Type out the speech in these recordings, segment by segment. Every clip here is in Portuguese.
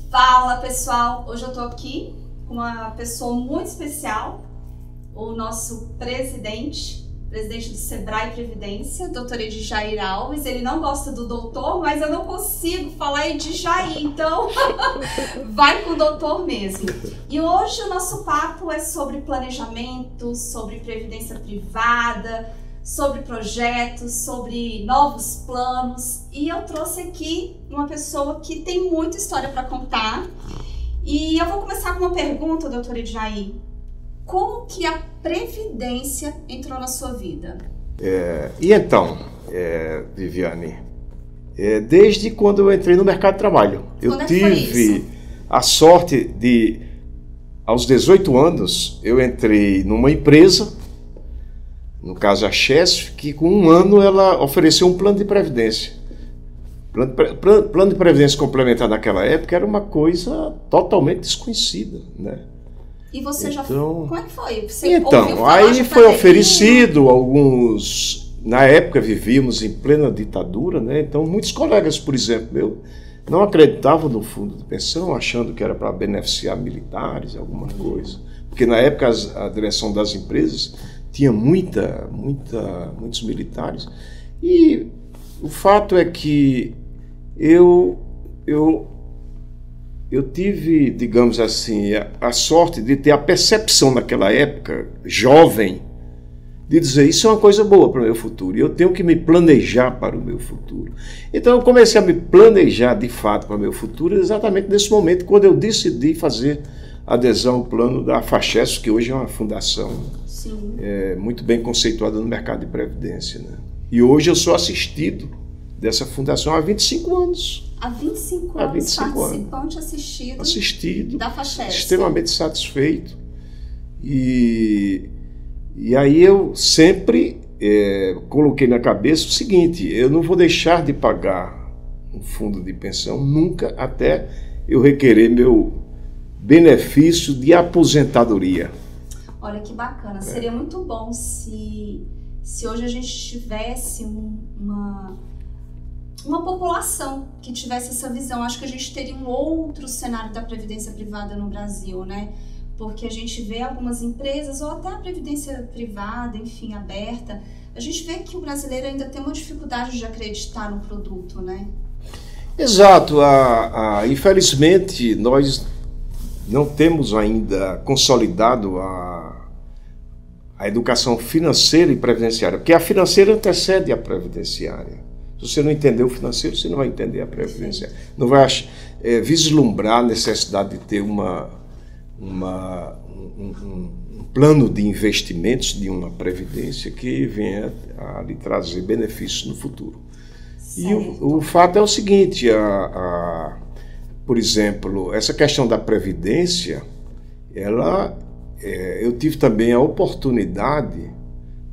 Fala pessoal, hoje eu tô aqui com uma pessoa muito especial, o nosso presidente do Sebrae Previdência, Dr. Edjair Alves. Ele não gosta do doutor, mas eu não consigo falar Edjair, então vai com o doutor mesmo. E hoje o nosso papo é sobre planejamento, sobre previdência privada, sobre projetos, sobre novos planos, e eu trouxe aqui uma pessoa que tem muita história para contar. E eu vou começar com uma pergunta, doutor Edjair. Como que a previdência entrou na sua vida? Viviane, desde quando eu entrei no mercado de trabalho, eu tive a sorte de, aos 18 anos, eu entrei numa empresa, no caso a Chesf, que com um ano ela ofereceu um plano de previdência. Plano de previdência complementar naquela época era uma coisa totalmente desconhecida, né? E você como é que foi? Aí foi oferecido alguns... Na época vivíamos em plena ditadura, né? Então muitos colegas, por exemplo, não acreditavam no fundo de pensão, achando que era para beneficiar militares, alguma coisa. Porque na época a direção das empresas tinha muitos militares. E o fato é que eu tive, digamos assim, a sorte de ter a percepção naquela época, jovem, de dizer, isso é uma coisa boa para o meu futuro, e eu tenho que me planejar para o meu futuro. Então eu comecei a me planejar de fato para o meu futuro exatamente nesse momento, quando eu decidi fazer adesão ao plano da FACHESF, que hoje é uma fundação muito bem conceituada no mercado de previdência, né? E hoje eu sou assistido dessa fundação há 25 anos. Há 25 anos, participante assistido da FACHESF. Extremamente satisfeito. E aí eu sempre coloquei na cabeça o seguinte, eu não vou deixar de pagar um fundo de pensão nunca até eu requerer meu benefício de aposentadoria. Olha que bacana, seria muito bom se hoje a gente tivesse uma população que tivesse essa visão. Acho que a gente teria um outro cenário da previdência privada no Brasil, né? Porque a gente vê algumas empresas, ou até a previdência privada, enfim, aberta, a gente vê que o brasileiro ainda tem uma dificuldade de acreditar no produto, né? Exato. Infelizmente, nós não temos ainda consolidado a educação financeira e previdenciária, porque a financeira antecede a previdenciária. Se você não entender o financeiro, você não vai entender a previdenciária. Não vai vislumbrar a necessidade de ter um plano de investimentos de uma previdência que venha a lhe trazer benefícios no futuro. Certo. E o fato é o seguinte, por exemplo, essa questão da previdência, eu tive também a oportunidade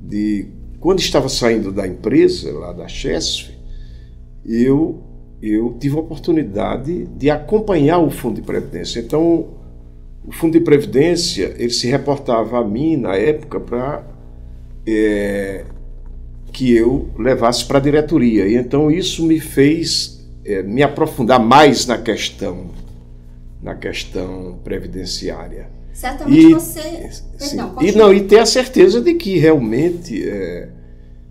de, quando estava saindo da empresa, lá da Chesf, eu tive a oportunidade de acompanhar o Fundo de Previdência. Então, o Fundo de Previdência, ele se reportava a mim, na época, para que eu levasse para a diretoria. E então isso me fez me aprofundar mais na questão previdenciária. Certamente você... Perdão, e ter a certeza de que realmente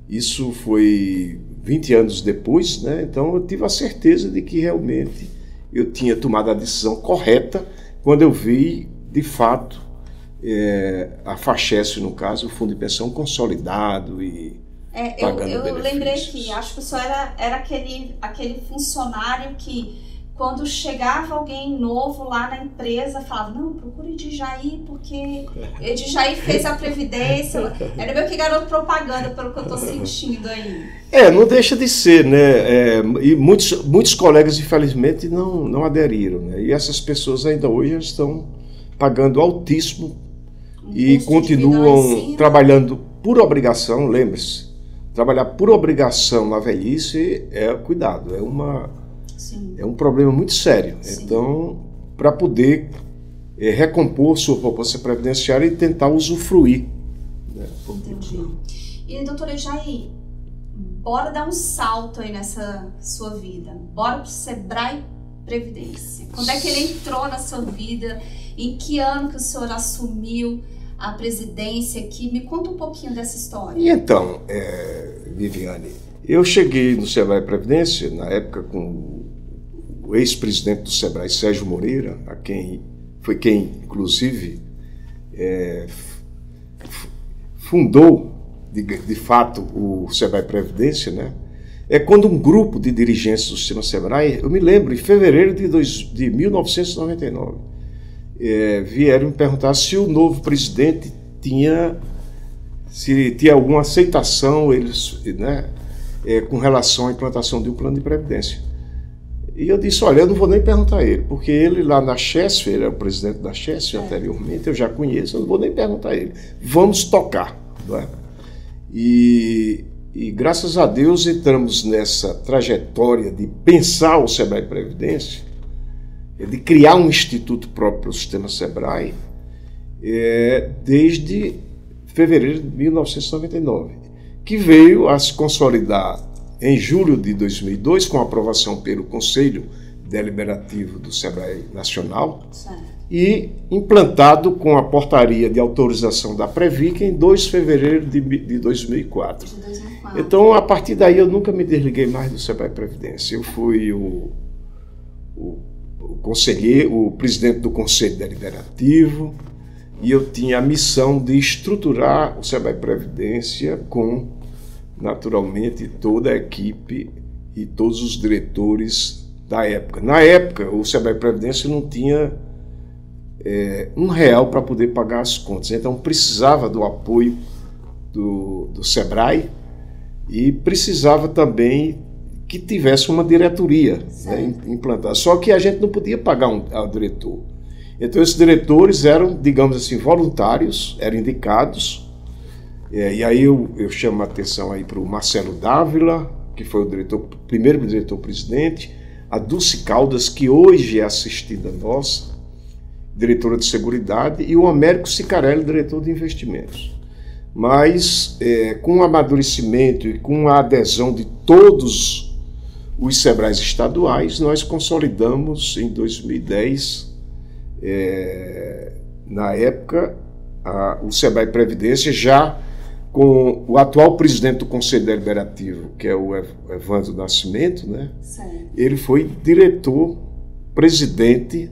isso foi 20 anos depois, né? Então eu tive a certeza de que realmente eu tinha tomado a decisão correta quando eu vi, de fato, a FACHESF, no caso, o Fundo de Pensão consolidado e pagando benefícios. Eu lembrei que acho que o senhor era aquele funcionário que, quando chegava alguém novo lá na empresa, falava, não, procure Edjair, porque Edjair fez a previdência. Era meio que garoto propaganda, pelo que eu estou sentindo aí. Não deixa de ser, né? E muitos colegas, infelizmente, não aderiram, né? E essas pessoas ainda hoje estão pagando altíssimo e continuam trabalhando por obrigação. Lembre-se, trabalhar por obrigação na velhice cuidado, é um problema muito sério. Sim. Então, para poder recompor sua poupança previdenciária e tentar usufruir. Né? Entendi. E, doutora Edjair, bora dar um salto aí nessa sua vida. Bora pro Sebrae Previdência. Quando é que ele entrou na sua vida? Em que ano que o senhor assumiu a presidência aqui? Me conta um pouquinho dessa história. E então, Viviane, eu cheguei no Sebrae Previdência, na época, com o ex-presidente do Sebrae, Sérgio Moreira, foi quem, inclusive, fundou, de fato, o Sebrae Previdência, né? É quando um grupo de dirigentes do sistema Sebrae, eu me lembro, em fevereiro de 1999, vieram me perguntar se o novo presidente tinha alguma aceitação, né, com relação à implantação de um plano de previdência. E eu disse, olha, eu não vou nem perguntar a ele, porque ele lá na Chesf, ele era o presidente da Chesf anteriormente, eu já conheço, eu não vou nem perguntar a ele. Vamos tocar, não é? E graças a Deus entramos nessa trajetória de pensar o Sebrae Previdência, de criar um instituto próprio para o sistema Sebrae, desde fevereiro de 1999, que veio a se consolidar em julho de 2002, com a aprovação pelo Conselho Deliberativo do Sebrae Nacional, e implantado com a portaria de autorização da Previc em 2 de fevereiro de 2004. Então, a partir daí, eu nunca me desliguei mais do Sebrae Previdência. Eu fui o presidente do Conselho Deliberativo, e eu tinha a missão de estruturar o Sebrae Previdência com, naturalmente, toda a equipe e todos os diretores da época. Na época, o Sebrae Previdência não tinha R$1 para poder pagar as contas, então precisava do apoio do Sebrae e precisava também que tivesse uma diretoria, né, implantada. Só que a gente não podia pagar ao diretor. Então esses diretores eram, digamos assim, voluntários, eram indicados. E aí eu chamo a atenção aí para o Marcelo Dávila, que foi o primeiro diretor-presidente, a Dulce Caldas, que hoje é assistida nossa, diretora de Seguridade, e o Américo Sicarelli, diretor de Investimentos. Mas, com o amadurecimento e com a adesão de todos os Sebrais estaduais, nós consolidamos em 2010, na época, o Sebrae Previdência, já com o atual presidente do Conselho Deliberativo, que é o Evandro Nascimento, né? Ele foi diretor, presidente,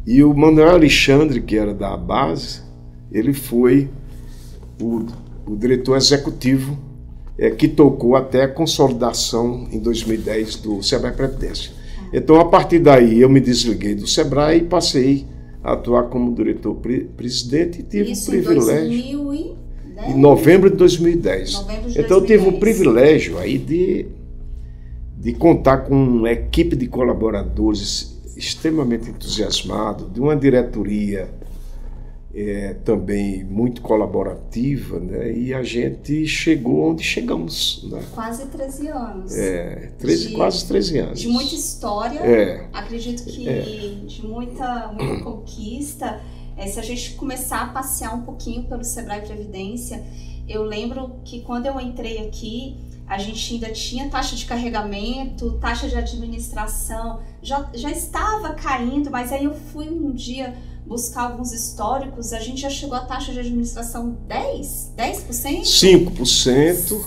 e o Manuel Alexandre, que era da base, ele foi o diretor executivo, que tocou até a consolidação em 2010 do Sebrae Previdência. Então, a partir daí, eu me desliguei do Sebrae e passei a atuar como diretor-presidente e tive o privilégio... Em novembro de 2010. Então, eu tive o privilégio aí de contar com uma equipe de colaboradores extremamente entusiasmado, de uma diretoria também muito colaborativa, né? E a gente chegou onde chegamos, né? Quase 13 anos. Quase 13 anos. De muita história, acredito que de muita conquista. Se a gente começar a passear um pouquinho pelo Sebrae Previdência, eu lembro que quando eu entrei aqui, a gente ainda tinha taxa de carregamento, taxa de administração, já estava caindo, mas aí eu fui um dia buscar alguns históricos, a gente já chegou a taxa de administração 10%? 5%.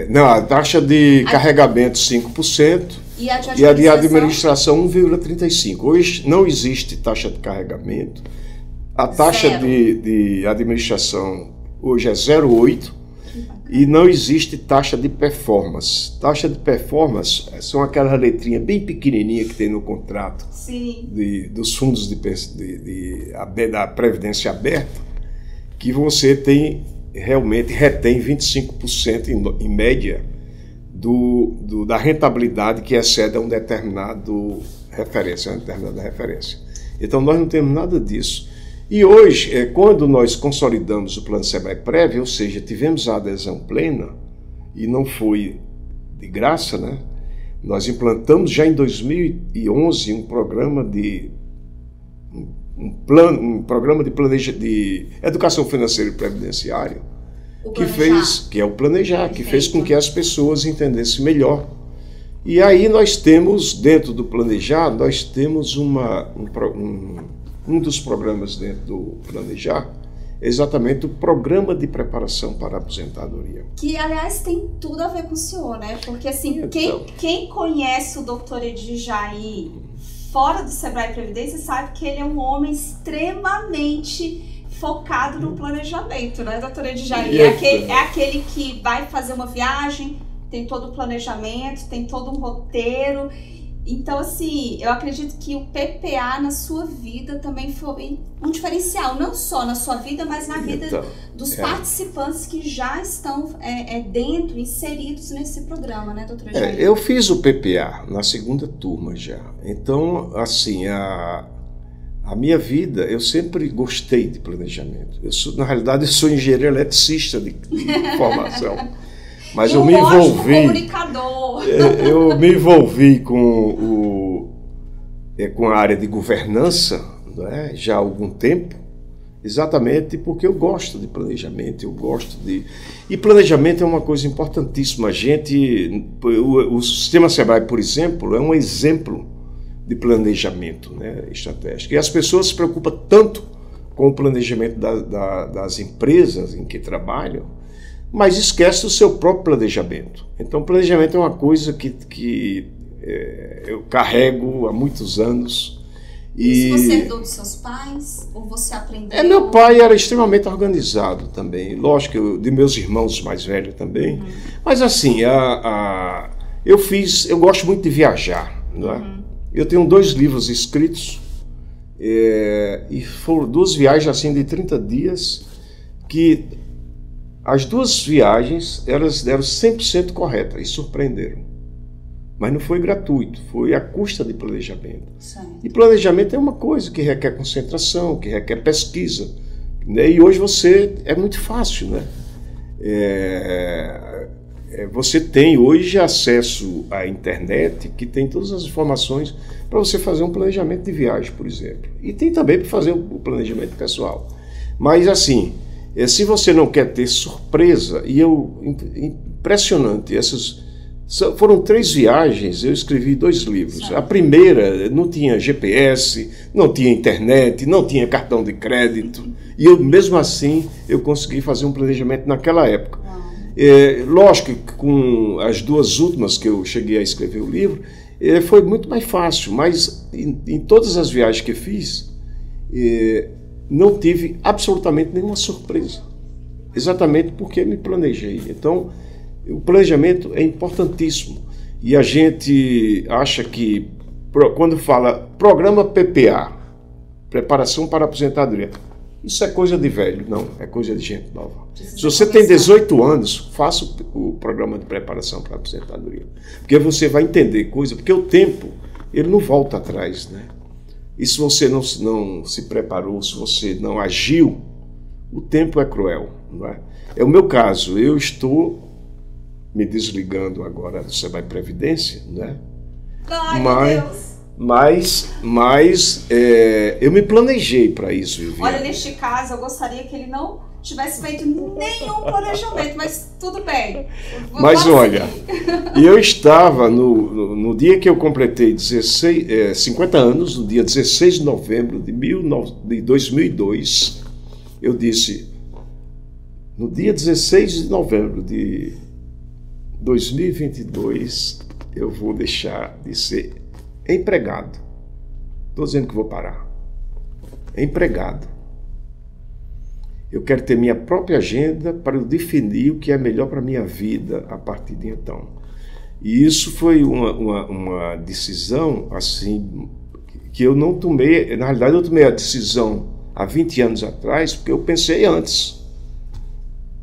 Não, a taxa de carregamento 5% e a de administração 1,35%. Hoje não existe taxa de carregamento. A taxa de administração hoje é 0,8%. E não existe taxa de performance. Taxa de performance são aquelas letrinhas bem pequenininhas que tem no contrato dos fundos da Previdência Aberta, que você realmente retém 25% em média da rentabilidade que excede a uma determinada referência. Então nós não temos nada disso. E hoje, quando nós consolidamos o Plano Sebrae Prev, ou seja, tivemos a adesão plena, e não foi de graça, né? Nós implantamos já em 2011 um programa de educação financeira e previdenciária. que é o planejar, que fez com que as pessoas entendessem melhor. E aí nós temos, dentro do planejar, nós temos um dos programas dentro do planejar, exatamente o programa de preparação para a aposentadoria. Que, aliás, tem tudo a ver com o senhor, né? Porque, assim, Então, quem conhece o doutor Edir Jair fora do Sebrae Previdência sabe que ele é um homem extremamente focado no planejamento, né, doutor Edir Jair? É aquele que vai fazer uma viagem, tem todo o planejamento, tem todo um roteiro. Então, assim, eu acredito que o PPA na sua vida também foi um diferencial, não só na sua vida, mas na vida dos participantes que já estão dentro, inseridos nesse programa, né, doutor Jair? Eu fiz o PPA na segunda turma já. Então, assim, a minha vida, eu sempre gostei de planejamento. Na realidade, eu sou engenheiro eletricista de formação. Mas eu me envolvi. Comunicador. Eu me envolvi com a área de governança, né, já há algum tempo, exatamente porque eu gosto de planejamento, E planejamento é uma coisa importantíssima. O sistema Sebrae, por exemplo, é um exemplo de planejamento, né, estratégico. E as pessoas se preocupam tanto com o planejamento das empresas em que trabalham, mas esquece do seu próprio planejamento. Então, planejamento é uma coisa que eu carrego há muitos anos. E você herdou dos seus pais? Ou você aprendeu? Meu pai era extremamente organizado também. Lógico, de meus irmãos mais velhos também. Mas assim, eu gosto muito de viajar. Não é? Eu tenho 2 livros escritos, e foram 2 viagens assim de 30 dias, que as 2 viagens, elas deram 100% corretas e surpreenderam. Mas não foi gratuito, foi à custa de planejamento. Certo. E planejamento é uma coisa que requer concentração, que requer pesquisa, né? E hoje é muito fácil, né? Você tem hoje acesso à internet, que tem todas as informações para você fazer um planejamento de viagem, por exemplo. E tem também para fazer o planejamento pessoal. Mas assim, se você não quer ter surpresa, impressionante, foram 3 viagens, eu escrevi 2 livros. A primeira não tinha GPS, não tinha internet, não tinha cartão de crédito, e mesmo assim eu consegui fazer um planejamento naquela época. Lógico que com as 2 últimas que eu cheguei a escrever o livro, foi muito mais fácil, mas em todas as viagens que fiz, não tive absolutamente nenhuma surpresa, exatamente porque me planejei. Então, o planejamento é importantíssimo, e a gente acha que, quando fala programa PPA, preparação para a aposentadoria, isso é coisa de velho. Não, é coisa de gente nova. Se você tem 18 anos, faça o programa de preparação para a aposentadoria, porque você vai entender coisa, porque o tempo, ele não volta atrás, né? E se você não se preparou, se você não agiu, o tempo é cruel, não é? É o meu caso. Eu estou me desligando agora do Sebrae Previdência, né? Ai, meu Deus! Mas eu me planejei para isso, Viviane. Olha, neste caso, eu gostaria que ele não tivesse feito nenhum planejamento, mas tudo bem. Mas olha, eu estava no dia que eu completei 50 anos, no dia 16 de novembro de 2002, eu disse, no dia 16 de novembro de 2022, eu vou deixar de ser empregado. Estou dizendo que vou parar. Empregado. Eu quero ter minha própria agenda para eu definir o que é melhor para a minha vida a partir de então. E isso foi uma decisão assim que eu não tomei. Na realidade, eu tomei a decisão há 20 anos atrás, porque eu pensei antes.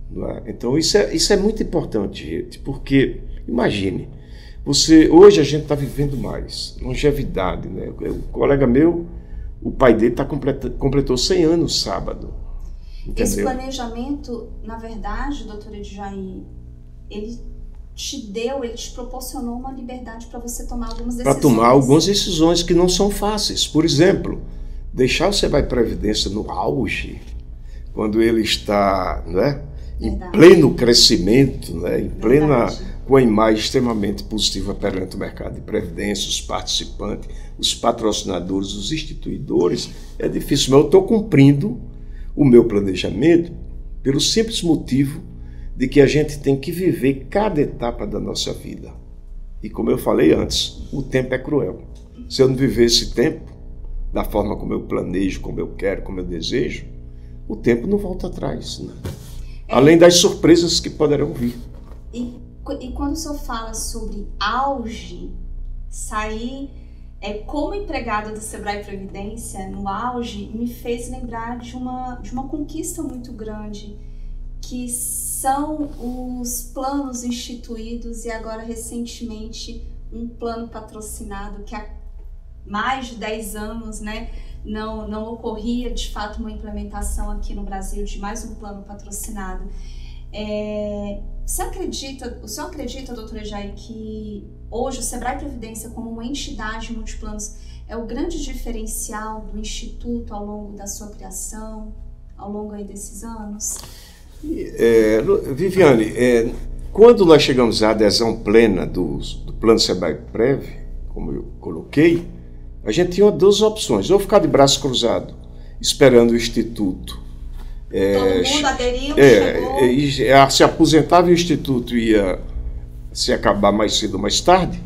Não é? Então, isso é muito importante, gente, porque, imagine, hoje a gente está vivendo mais, longevidade, né? O colega meu, o pai dele completou 100 anos sábado. Entendeu? Esse planejamento, na verdade, doutor Edir Jair, ele te proporcionou uma liberdade para você tomar algumas decisões. Para tomar algumas decisões que não são fáceis. Por exemplo, deixar o Sebrae Previdência no auge, quando ele está, né? em pleno crescimento, né? Em plena, com a imagem extremamente positiva perante o mercado de previdência, os participantes, os patrocinadores, os instituidores, é difícil, mas eu estou cumprindo o meu planejamento pelo simples motivo de que a gente tem que viver cada etapa da nossa vida. E como eu falei antes, o tempo é cruel. Se eu não viver esse tempo da forma como eu planejo, como eu quero, como eu desejo, o tempo não volta atrás, né? Além das surpresas que poderão vir. E quando o senhor fala sobre auge, sair como empregada do Sebrae Previdência no auge, me fez lembrar de uma conquista muito grande, que são os planos instituídos e agora recentemente um plano patrocinado que há mais de 10 anos, né, não ocorria de fato uma implementação aqui no Brasil de mais um plano patrocinado. O senhor acredita, doutora Jair, que hoje o Sebrae Previdência, como uma entidade multiplanos, é o grande diferencial do Instituto ao longo da sua criação, ao longo aí desses anos? Viviane, quando nós chegamos à adesão plena do plano Sebrae Prev, como eu coloquei, a gente tinha duas opções: ou ficar de braço cruzado, esperando o Instituto. Todo mundo aderiu, chegou. Se aposentava e o Instituto ia se acabar mais cedo ou mais tarde,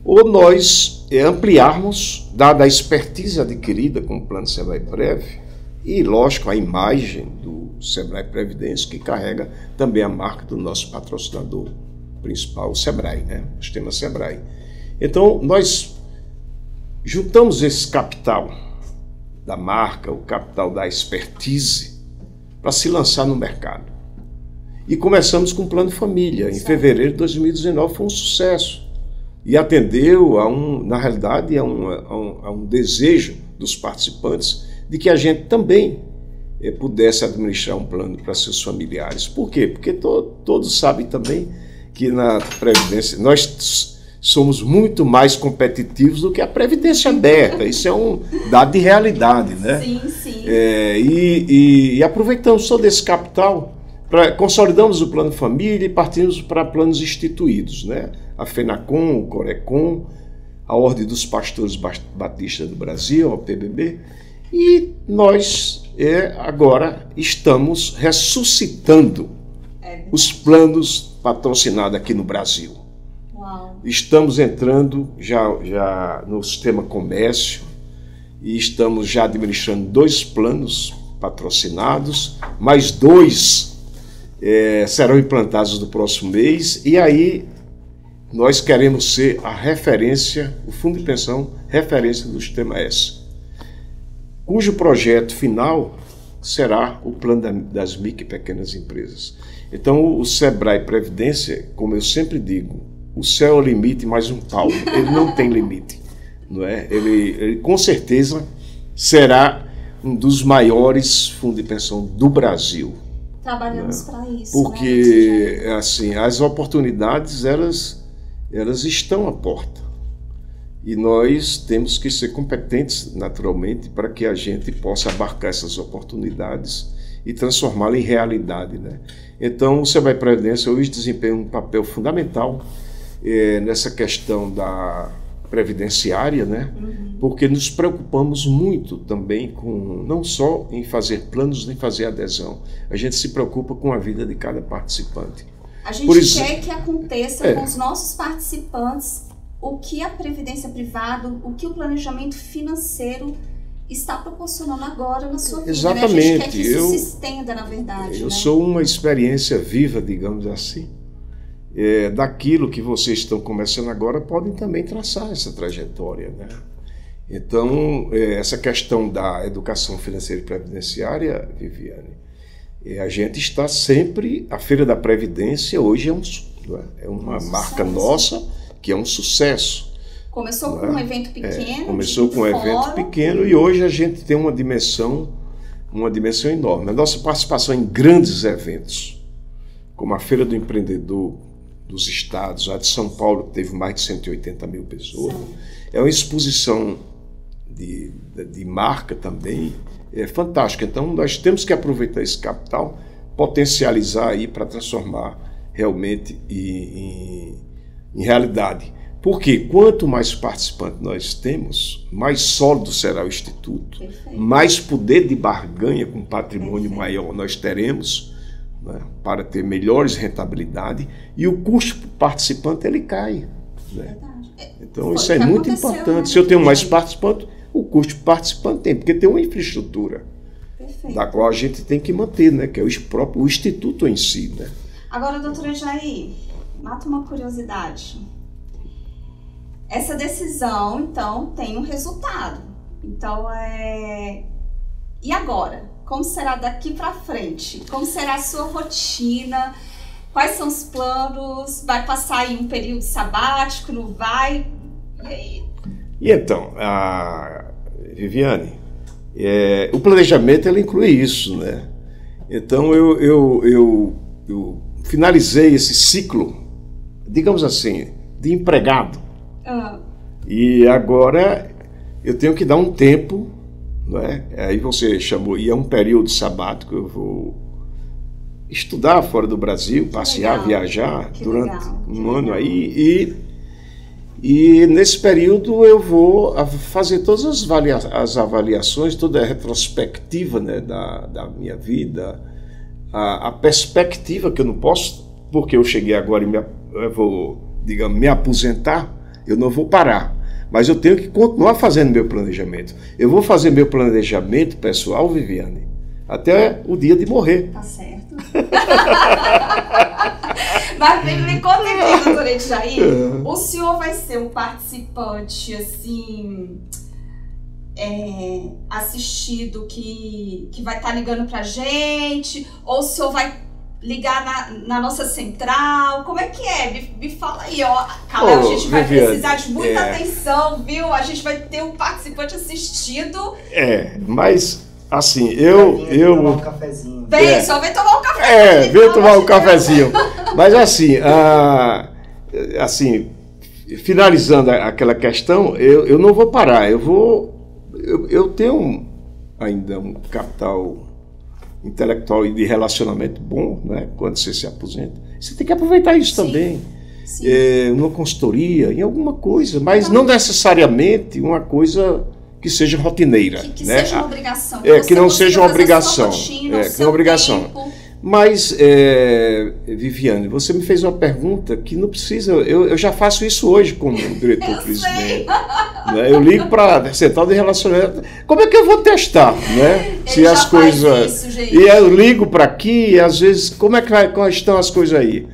ou nós ampliarmos, dada a expertise adquirida com o plano Sebrae Prev, e, lógico, a imagem do Sebrae Previdência, que carrega também a marca do nosso patrocinador principal, o Sebrae, né? O sistema Sebrae. Então, nós juntamos esse capital da marca, o capital da expertise, para se lançar no mercado. E começamos com o Plano Família. Em fevereiro de 2019 foi um sucesso. E atendeu, na realidade, a um desejo dos participantes de que a gente também pudesse administrar um plano para seus familiares. Por quê? Porque todos sabem também que na Previdência nós somos muito mais competitivos do que a Previdência aberta. Isso é um dado de realidade, né? Sim, sim. E aproveitamos todo esse capital, consolidamos o Plano Família e partimos para planos instituídos, né? A FENACOM, o CORECOM, a Ordem dos Pastores Batistas do Brasil, a PBB, e nós agora estamos ressuscitando os planos patrocinados aqui no Brasil. Uau. Estamos entrando já no sistema comércio e estamos já administrando 2 planos patrocinados, mais 2 serão implantados no próximo mês, e aí nós queremos ser a referência, o Fundo de Pensão, referência do Sistema S, cujo projeto final será o plano das micro e pequenas empresas. Então, o Sebrae Previdência, como eu sempre digo, o céu é o limite mais um palmo, ele não tem limite, não é? Ele com certeza será um dos maiores fundos de pensão do Brasil. Trabalhamos para isso. Porque, né, assim, as oportunidades, elas estão à porta. E nós temos que ser competentes, naturalmente, para que a gente possa abarcar essas oportunidades e transformá-las em realidade, né? Então, o Sebrae Previdência hoje desempenha um papel fundamental nessa questão da previdenciária, né? Porque nos preocupamos muito também com, não só em fazer planos, nem fazer adesão. A gente se preocupa com a vida de cada participante. A gente quer que aconteça com os nossos participantes o que a previdência privada, o que o planejamento financeiro está proporcionando agora na sua vida. Exatamente. Né? A gente quer que isso se estenda, na verdade. Eu sou uma experiência viva, digamos assim, daquilo que vocês estão começando agora, podem também traçar essa trajetória, né? Então, essa questão da educação financeira e previdenciária, Viviane, a gente está sempre... A Feira da Previdência hoje é uma marca nossa, que é um sucesso. Começou com um evento pequeno. Começou com um evento pequeno e hoje a gente tem uma dimensão enorme. A nossa participação em grandes eventos, como a Feira do Empreendedor dos Estados, a de São Paulo, que teve mais de 180 mil pessoas, é uma exposição de marca também fantástica. Então, nós temos que aproveitar esse capital potencializar aí para transformar realmente em realidade. Porque quanto mais participantes nós temos, mais sólido será o Instituto, Perfeito. mais poder de barganha com patrimônio maior nós teremos, né, para ter melhores rentabilidade, e o custo por participante ele cai. Né? Então isso é muito importante. Né? Se eu tenho mais participantes, o custo por participante tem, porque tem uma infraestrutura. Perfeito. Da qual a gente tem que manter, né, que é o Instituto em si. Né? Agora, doutora Jair, mata uma curiosidade. Essa decisão, então, tem um resultado. Então, E agora? Como será daqui para frente? Como será a sua rotina? Quais são os planos? Vai passar aí um período sabático? Não vai? E aí? E então, Viviane, o planejamento ele inclui isso, né? Então, eu finalizei esse ciclo, digamos assim, de empregado. E agora eu tenho que dar um tempo, né? Aí você chamou, e é um período sabático, eu vou estudar fora do Brasil, passear, viajar durante um ano aí, e nesse período eu vou fazer todas as avaliações, toda a retrospectiva, né, da minha vida, a perspectiva que eu não posso, porque eu cheguei agora e eu vou, digamos, me aposentar. Eu não vou parar, mas eu tenho que continuar fazendo meu planejamento. Eu vou fazer meu planejamento pessoal, Viviane, até o dia de morrer. Tá certo. Mas me conta aqui, doutora Jair, o senhor vai ser um participante, assim, assistido, que vai estar ligando pra gente, ou o senhor vai ligar na nossa central? Como é que é? Me fala aí, ó. Caleb, a gente vai precisar de muita atenção, viu? A gente vai ter um participante assistido. Mas assim, eu tomar um cafezinho. Só vem tomar um cafezinho. Vem tomar um cafezinho. Mas assim, finalizando aquela questão, eu não vou parar. Eu tenho ainda um capital intelectual e de relacionamento bom, né? Quando você se aposenta, você tem que aproveitar isso também. Numa consultoria, em alguma coisa, mas não necessariamente uma coisa que seja rotineira, que né? Seja uma obrigação. Que não seja uma obrigação. Que não é uma obrigação. Mas, Viviane, você me fez uma pergunta que não precisa. Eu já faço isso hoje como diretor-presidente. Né? Eu ligo para a central de relacionamento. Como é que eu vou testar, né? Se as coisas. E eu ligo para aqui, e às vezes, como estão as coisas aí?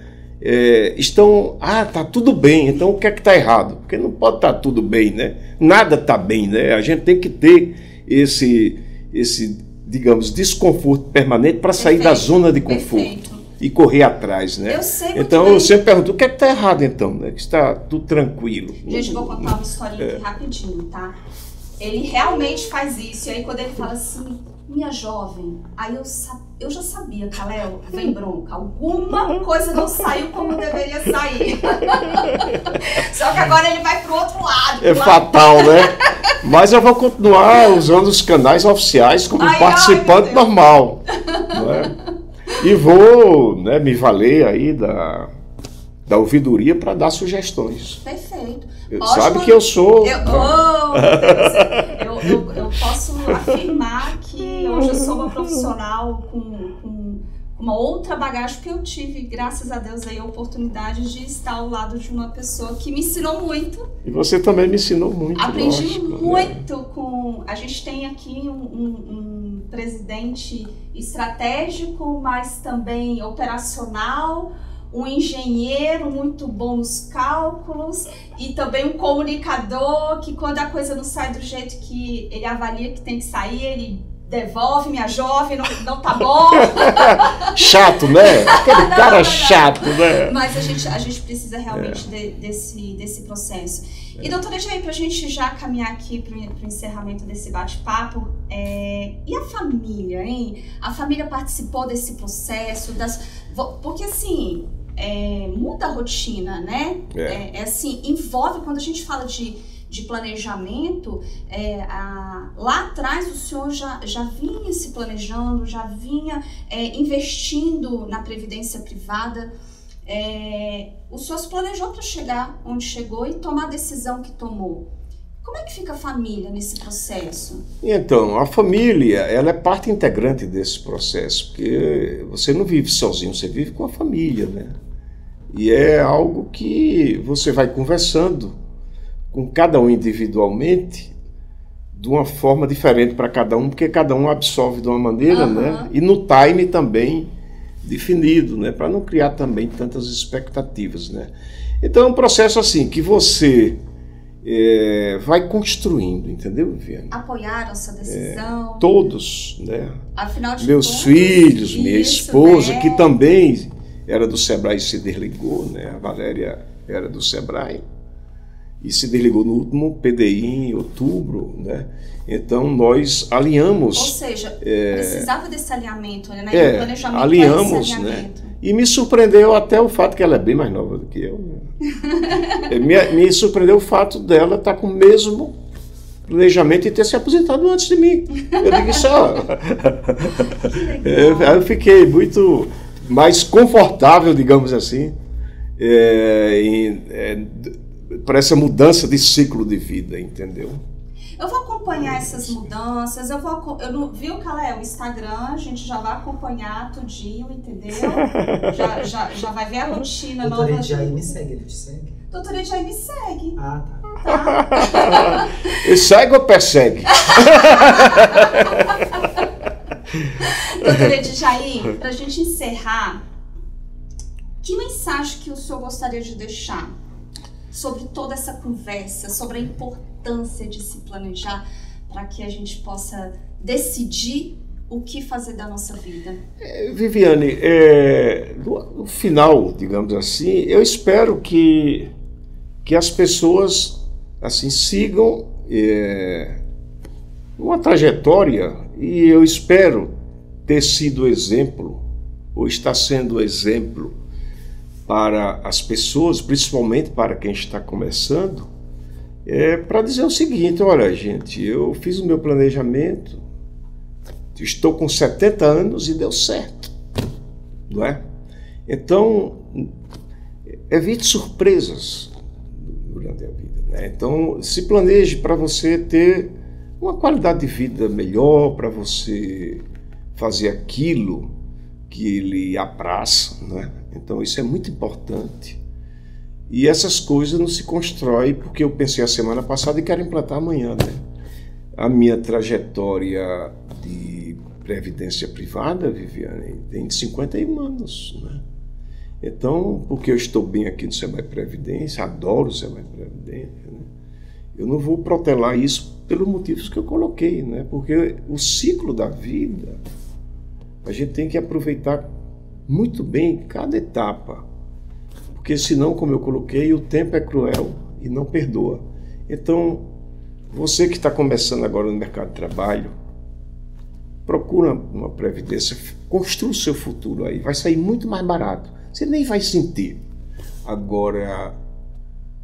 Tá tudo bem, então o que é que está errado? Porque não pode estar tudo bem, né? Nada está bem, né? A gente tem que ter esse digamos, desconforto permanente para sair da zona de conforto e correr atrás, né? Eu sei. Então eu sempre pergunto, o que é que está errado então, né? Que está tudo tranquilo. Gente, vou contar uma historinha aqui rapidinho, tá? Ele realmente faz isso, e aí quando ele fala assim, minha jovem, aí eu já sabia, Caleb, vem bronca, alguma coisa não saiu como deveria sair. Só que agora ele vai pro outro lado. É fatal, né? Mas eu vou continuar usando os canais oficiais como participante normal. Né? E vou, né, me valer aí da ouvidoria para dar sugestões. Perfeito. Sabe que eu sou... Eu posso afirmar que hoje eu sou uma profissional com uma outra bagagem, que eu tive, graças a Deus, aí, a oportunidade de estar ao lado de uma pessoa que me ensinou muito. E você também me ensinou muito. Aprendi muito, né? A gente tem aqui um presidente estratégico, mas também operacional, um engenheiro muito bom nos cálculos e também um comunicador que, quando a coisa não sai do jeito que ele avalia que tem que sair, ele devolve, minha jovem, não tá bom. Chato, né? Aquele cara chato, né? Mas a gente precisa realmente desse processo. E, doutora Jair, para a gente já caminhar aqui para o encerramento desse bate-papo, e a família, hein? A família participou desse processo? Porque, assim, muda a rotina, né? Assim, envolve, quando a gente fala de de planejamento, lá atrás o senhor já vinha se planejando, já vinha investindo na previdência privada. O senhor se planejou para chegar onde chegou e tomar a decisão que tomou. Como é que fica a família nesse processo? Então, a família, ela é parte integrante desse processo, porque você não vive sozinho, você vive com a família, né? E é algo que você vai conversando com cada um individualmente, de uma forma diferente para cada um, porque cada um absorve de uma maneira, né? E no time também definido, né? Para não criar também tantas expectativas, né? Então é um processo assim, que você vai construindo, entendeu, Viviane? Apoiaram essa decisão? Todos, né? Afinal de meus contas, filhos, minha esposa, né? que também era do Sebrae e se desligou, né? A Valéria era do Sebrae e se desligou no último PDI em outubro, né? Então nós alinhamos. Ou seja, precisava desse alinhamento, né? O planejamento, alinhamos, esse né? E me surpreendeu até o fato que ela é bem mais nova do que eu. Né? me surpreendeu o fato dela estar com o mesmo planejamento e ter se aposentado antes de mim. Eu digo só. Eu fiquei muito mais confortável, digamos assim, para essa mudança de ciclo de vida, entendeu? Eu vou acompanhar essas mudanças, eu não viu, Calé, o Instagram, a gente já vai acompanhar tudinho, entendeu? Já vai ver a rotina nova. Doutor Edjaí me segue, ele te segue? Doutor Edjaí me segue. Ah, tá. Ele segue ou persegue? Doutor Edjaí, para a gente encerrar, que mensagem que o senhor gostaria de deixar sobre toda essa conversa, sobre a importância de se planejar para que a gente possa decidir o que fazer da nossa vida? Viviane, no final, digamos assim, eu espero que as pessoas assim sigam uma trajetória, e eu espero ter sido exemplo, ou estar sendo exemplo para as pessoas, principalmente para quem está começando, para dizer o seguinte: olha, gente, eu fiz o meu planejamento, estou com 70 anos e deu certo, não é? Então, evite surpresas durante a vida, né? Então, se planeje para você ter uma qualidade de vida melhor, para você fazer aquilo que lhe apraz, né? Então isso é muito importante. E essas coisas não se constroem porque eu pensei a semana passada e quero implantar amanhã, né? A minha trajetória de previdência privada, Viviane, tem 51 anos, né? Então, porque eu estou bem aqui no Sebrae Previdência, adoro o Sebrae Previdência, né? Eu não vou protelar isso pelos motivos que eu coloquei, né? Porque o ciclo da vida, a gente tem que aproveitar muito bem cada etapa, porque senão, como eu coloquei, o tempo é cruel e não perdoa. Então, você que está começando agora no mercado de trabalho, procura uma previdência, construa o seu futuro aí, vai sair muito mais barato, você nem vai sentir. Agora,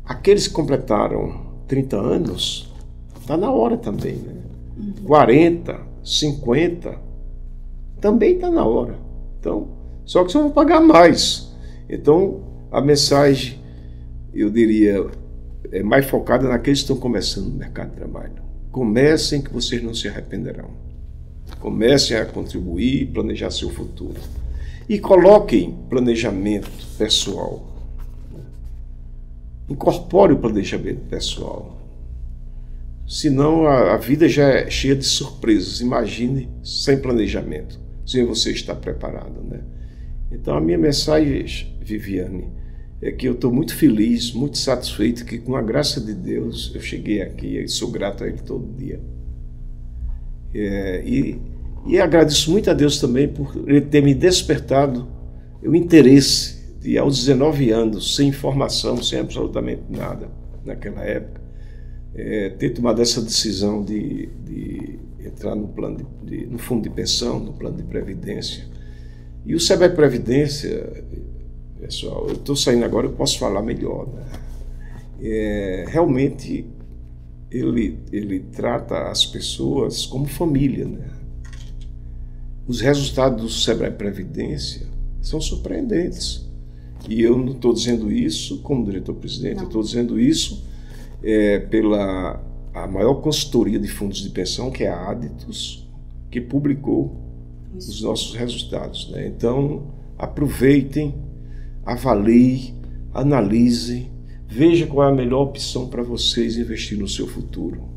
aqueles que completaram 30 anos, está na hora também, né? 40, 50, também está na hora. Então, só que você vai pagar mais. Então, a mensagem, eu diria, é mais focada naqueles que estão começando no mercado de trabalho. Comecem, que vocês não se arrependerão. Comecem a contribuir e planejar seu futuro. E coloquem planejamento pessoal. Incorpore o planejamento pessoal. Senão a vida já é cheia de surpresas. Imagine sem planejamento, sem você estar preparado, né? Então a minha mensagem, Viviane, é que eu estou muito feliz, muito satisfeito que com a graça de Deus eu cheguei aqui e sou grato a Ele todo dia. E agradeço muito a Deus também por Ele ter me despertado o interesse de, aos 19 anos, sem informação, sem absolutamente nada naquela época, ter tomado essa decisão de entrar no plano no fundo de pensão, no plano de previdência. E o Sebrae Previdência, pessoal, eu estou saindo agora, eu posso falar melhor, né? Realmente ele trata as pessoas como família, né? Os resultados do Sebrae Previdência são surpreendentes. E eu não estou dizendo isso como diretor-presidente, eu estou dizendo isso pela a maior consultoria de fundos de pensão, que é a Aditus, que publicou os nossos resultados, né? Então, aproveitem, avaliem, analisem, veja qual é a melhor opção para vocês investir no seu futuro.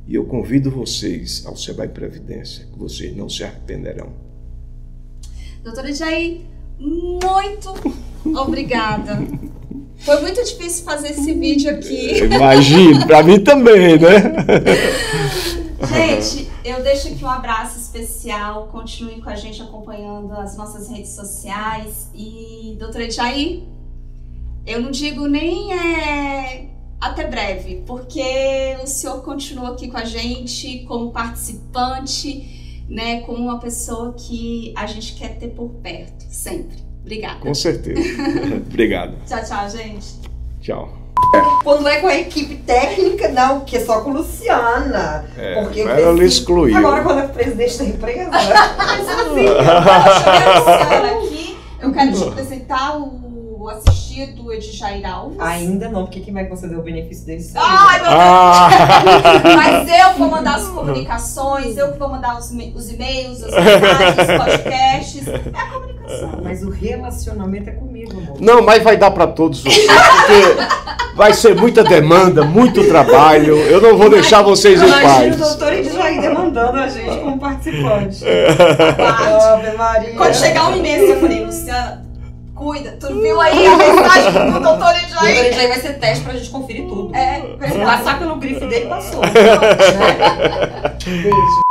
E eu convido vocês ao Sebrae Previdência, que vocês não se arrependerão. Doutora Jair, muito obrigada. Foi muito difícil fazer esse vídeo aqui. Imagino, para mim também, né? Gente, eu deixo aqui um abraço especial. Continuem com a gente acompanhando as nossas redes sociais. E, doutora Jair, eu não digo nem até breve, porque o senhor continua aqui com a gente como participante, né, como uma pessoa que a gente quer ter por perto, sempre. Obrigada. Com certeza. Obrigado. Tchau, tchau, gente. Tchau. Quando é com a equipe técnica, não, porque é só com Luciana. Porque ela lhe excluiu. Agora, quando é presidente da empresa. Mas assim, poxa, Luciana aqui, eu quero te apresentar o assistido Edi Jair Alves. Ainda não, porque quem vai conceder o benefício dele sou Ai, meu Deus! Mas eu vou mandar as comunicações, eu vou mandar os e-mails, as mensagens, os podcasts. É a comunicação. Mas o relacionamento é comigo, amor. Não, mas vai dar para todos vocês, porque vai ser muita demanda, muito trabalho. Eu não vou deixar vocês em Imagina paz. o doutor Edi Jair demandando a gente como participante. Aguarde. Ave Maria. Quando chegar um e-mail, eu falei, Luciana, cuida. Tu viu aí a mensagem do doutor Edi O doutor Edi Jair? Jair vai ser teste pra gente conferir tudo. É, Se passar pelo grifo dele, passou. verdade. Beijo.